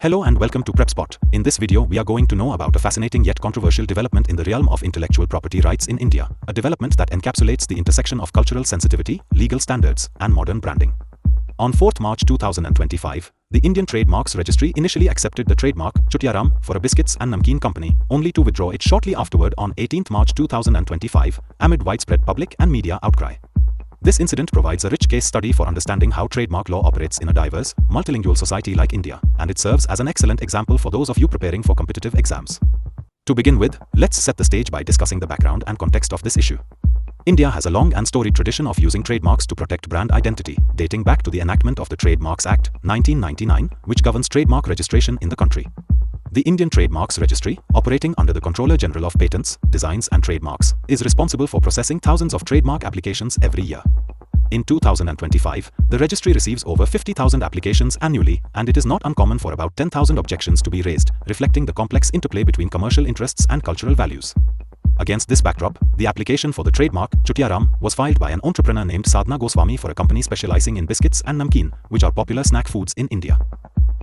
Hello and welcome to Prepspot. In this video, we are going to know about a fascinating yet controversial development in the realm of intellectual property rights in India, a development that encapsulates the intersection of cultural sensitivity, legal standards, and modern branding. On 4th March 2025, the Indian Trademarks Registry initially accepted the trademark tiyaram for a biscuits and namkeen company, only to withdraw it shortly afterward on 18th March 2025, amid widespread public and media outcry. This incident provides a rich case study for understanding how trademark law operates in a diverse, multilingual society like India, and it serves as an excellent example for those of you preparing for competitive exams. To begin with, let's set the stage by discussing the background and context of this issue. India has a long and storied tradition of using trademarks to protect brand identity, dating back to the enactment of the Trademarks Act, 1999, which governs trademark registration in the country. The Indian Trademarks Registry, operating under the Controller General of Patents, Designs and Trademarks, is responsible for processing thousands of trademark applications every year. In 2025, the registry receives over 50,000 applications annually, and it is not uncommon for about 10,000 objections to be raised, reflecting the complex interplay between commercial interests and cultural values. Against this backdrop, the application for the trademark tiyaram was filed by an entrepreneur named Sadhana Goswami for a company specializing in biscuits and namkeen, which are popular snack foods in India.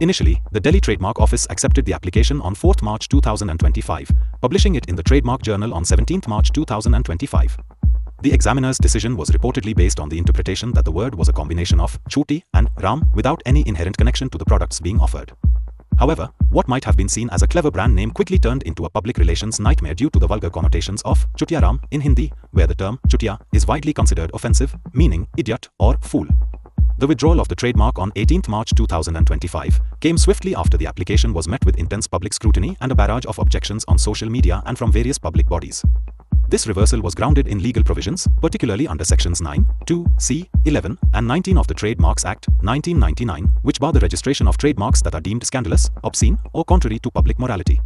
Initially, the Delhi Trademark Office accepted the application on 4th March 2025, publishing it in the Trademark Journal on 17th March 2025. The examiner's decision was reportedly based on the interpretation that the word was a combination of chuti and ram without any inherent connection to the products being offered. However, what might have been seen as a clever brand name quickly turned into a public relations nightmare due to the vulgar connotations of tiyaram in Hindi, where the term chutiya is widely considered offensive, meaning idiot or fool. The withdrawal of the trademark on 18th March 2025 came swiftly after the application was met with intense public scrutiny and a barrage of objections on social media and from various public bodies. This reversal was grounded in legal provisions, particularly under Sections 9, 2, C, 11, and 19 of the Trademarks Act, 1999, which bar the registration of trademarks that are deemed scandalous, obscene, or contrary to public morality.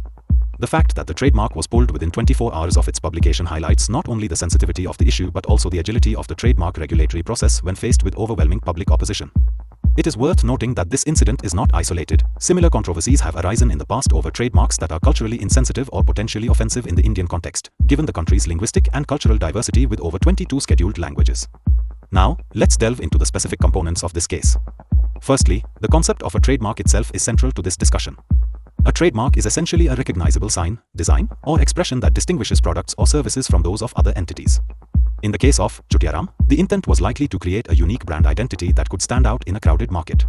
The fact that the trademark was pulled within 24 hours of its publication highlights not only the sensitivity of the issue but also the agility of the trademark regulatory process when faced with overwhelming public opposition. It is worth noting that this incident is not isolated. Similar controversies have arisen in the past over trademarks that are culturally insensitive or potentially offensive in the Indian context, given the country's linguistic and cultural diversity with over 22 scheduled languages. Now, let's delve into the specific components of this case. Firstly, the concept of a trademark itself is central to this discussion. A trademark is essentially a recognizable sign, design, or expression that distinguishes products or services from those of other entities. In the case of tiyaram, the intent was likely to create a unique brand identity that could stand out in a crowded market.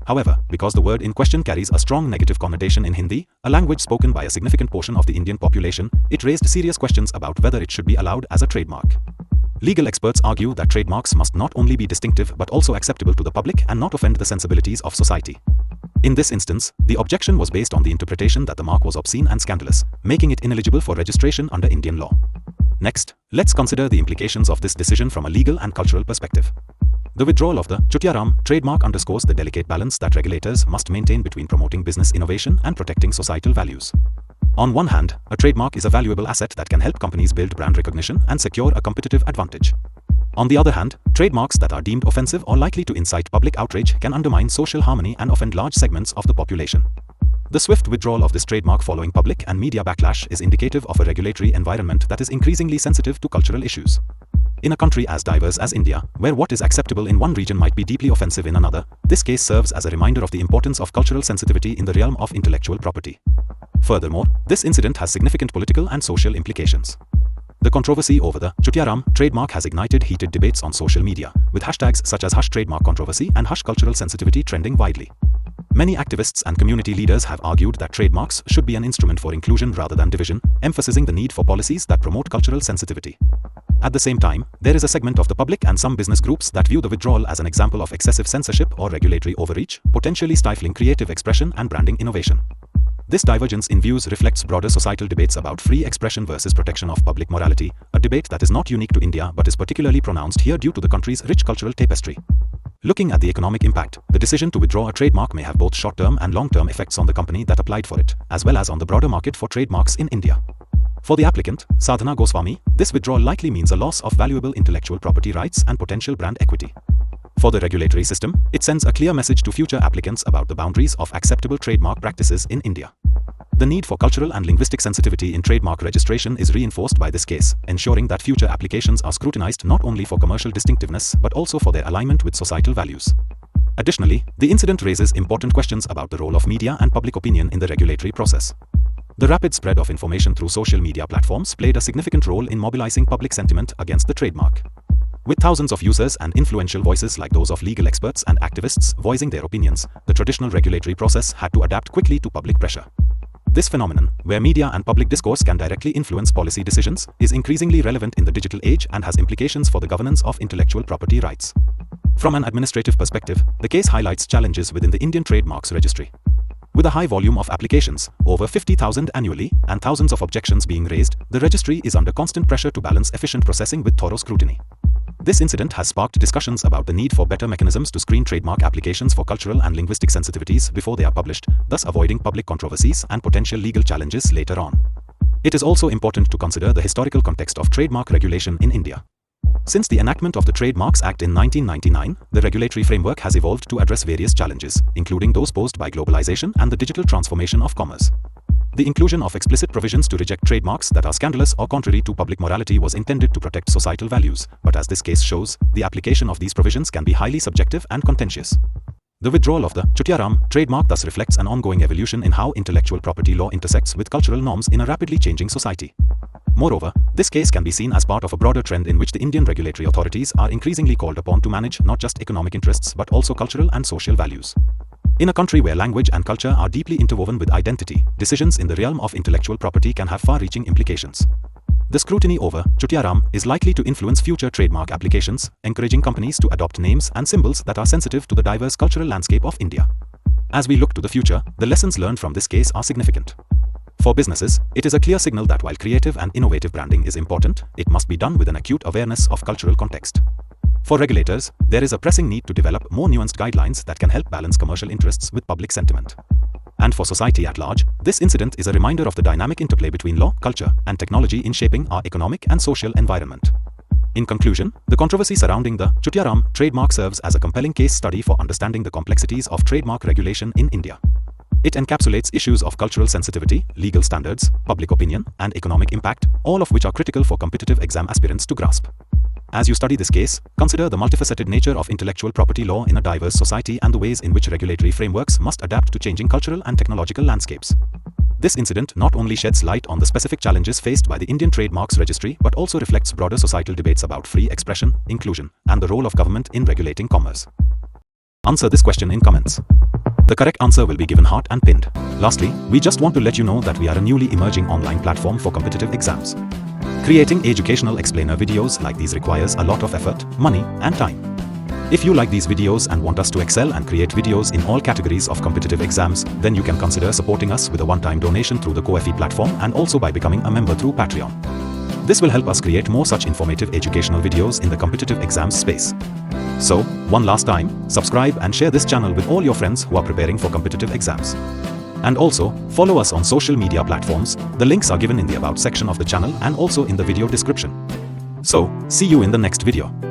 However, because the word in question carries a strong negative connotation in Hindi, a language spoken by a significant portion of the Indian population, it raised serious questions about whether it should be allowed as a trademark. Legal experts argue that trademarks must not only be distinctive but also acceptable to the public and not offend the sensibilities of society. In this instance, the objection was based on the interpretation that the mark was obscene and scandalous, making it ineligible for registration under Indian law. Next, let's consider the implications of this decision from a legal and cultural perspective. The withdrawal of the tiyaram trademark underscores the delicate balance that regulators must maintain between promoting business innovation and protecting societal values. On one hand, a trademark is a valuable asset that can help companies build brand recognition and secure a competitive advantage. On the other hand, trademarks that are deemed offensive or likely to incite public outrage can undermine social harmony and offend large segments of the population. The swift withdrawal of this trademark following public and media backlash is indicative of a regulatory environment that is increasingly sensitive to cultural issues. In a country as diverse as India, where what is acceptable in one region might be deeply offensive in another, this case serves as a reminder of the importance of cultural sensitivity in the realm of intellectual property. Furthermore, this incident has significant political and social implications. The controversy over the tiyaram trademark has ignited heated debates on social media, with hashtags such as #trademarkcontroversy and #cultural sensitivity trending widely. Many activists and community leaders have argued that trademarks should be an instrument for inclusion rather than division, emphasizing the need for policies that promote cultural sensitivity. At the same time, there is a segment of the public and some business groups that view the withdrawal as an example of excessive censorship or regulatory overreach, potentially stifling creative expression and branding innovation. This divergence in views reflects broader societal debates about free expression versus protection of public morality, a debate that is not unique to India but is particularly pronounced here due to the country's rich cultural tapestry. Looking at the economic impact, the decision to withdraw a trademark may have both short-term and long-term effects on the company that applied for it, as well as on the broader market for trademarks in India. For the applicant, Sadhana Goswami, this withdrawal likely means a loss of valuable intellectual property rights and potential brand equity. For the regulatory system, it sends a clear message to future applicants about the boundaries of acceptable trademark practices in India. The need for cultural and linguistic sensitivity in trademark registration is reinforced by this case, ensuring that future applications are scrutinized not only for commercial distinctiveness but also for their alignment with societal values. Additionally, the incident raises important questions about the role of media and public opinion in the regulatory process. The rapid spread of information through social media platforms played a significant role in mobilizing public sentiment against the trademark. With thousands of users and influential voices like those of legal experts and activists voicing their opinions, the traditional regulatory process had to adapt quickly to public pressure. This phenomenon, where media and public discourse can directly influence policy decisions, is increasingly relevant in the digital age and has implications for the governance of intellectual property rights. From an administrative perspective, the case highlights challenges within the Indian Trademarks Registry. With a high volume of applications, over 50,000 annually, and thousands of objections being raised, the registry is under constant pressure to balance efficient processing with thorough scrutiny. This incident has sparked discussions about the need for better mechanisms to screen trademark applications for cultural and linguistic sensitivities before they are published, thus avoiding public controversies and potential legal challenges later on. It is also important to consider the historical context of trademark regulation in India. Since the enactment of the Trademarks Act in 1999, the regulatory framework has evolved to address various challenges, including those posed by globalization and the digital transformation of commerce. The inclusion of explicit provisions to reject trademarks that are scandalous or contrary to public morality was intended to protect societal values, but as this case shows, the application of these provisions can be highly subjective and contentious. The withdrawal of the tiyaram trademark thus reflects an ongoing evolution in how intellectual property law intersects with cultural norms in a rapidly changing society. Moreover, this case can be seen as part of a broader trend in which the Indian regulatory authorities are increasingly called upon to manage not just economic interests but also cultural and social values. In a country where language and culture are deeply interwoven with identity, decisions in the realm of intellectual property can have far-reaching implications. The scrutiny over tiyaram is likely to influence future trademark applications, encouraging companies to adopt names and symbols that are sensitive to the diverse cultural landscape of India. As we look to the future, the lessons learned from this case are significant. For businesses, it is a clear signal that while creative and innovative branding is important, it must be done with an acute awareness of cultural context. For regulators, there is a pressing need to develop more nuanced guidelines that can help balance commercial interests with public sentiment. And for society at large, this incident is a reminder of the dynamic interplay between law, culture, and technology in shaping our economic and social environment. In conclusion, the controversy surrounding the tiyaram trademark serves as a compelling case study for understanding the complexities of trademark regulation in India. It encapsulates issues of cultural sensitivity, legal standards, public opinion, and economic impact, all of which are critical for competitive exam aspirants to grasp. As you study this case, consider the multifaceted nature of intellectual property law in a diverse society and the ways in which regulatory frameworks must adapt to changing cultural and technological landscapes. This incident not only sheds light on the specific challenges faced by the Indian Trademarks Registry but also reflects broader societal debates about free expression, inclusion, and the role of government in regulating commerce. Answer this question in comments. The correct answer will be given heart and pinned. Lastly, we just want to let you know that we are a newly emerging online platform for competitive exams. Creating educational explainer videos like these requires a lot of effort, money, and time. If you like these videos and want us to excel and create videos in all categories of competitive exams, then you can consider supporting us with a one-time donation through the Ko-fi platform and also by becoming a member through Patreon. This will help us create more such informative educational videos in the competitive exams space. So, one last time, subscribe and share this channel with all your friends who are preparing for competitive exams. And also, follow us on social media platforms. The links are given in the About section of the channel and also in the video description. So, see you in the next video.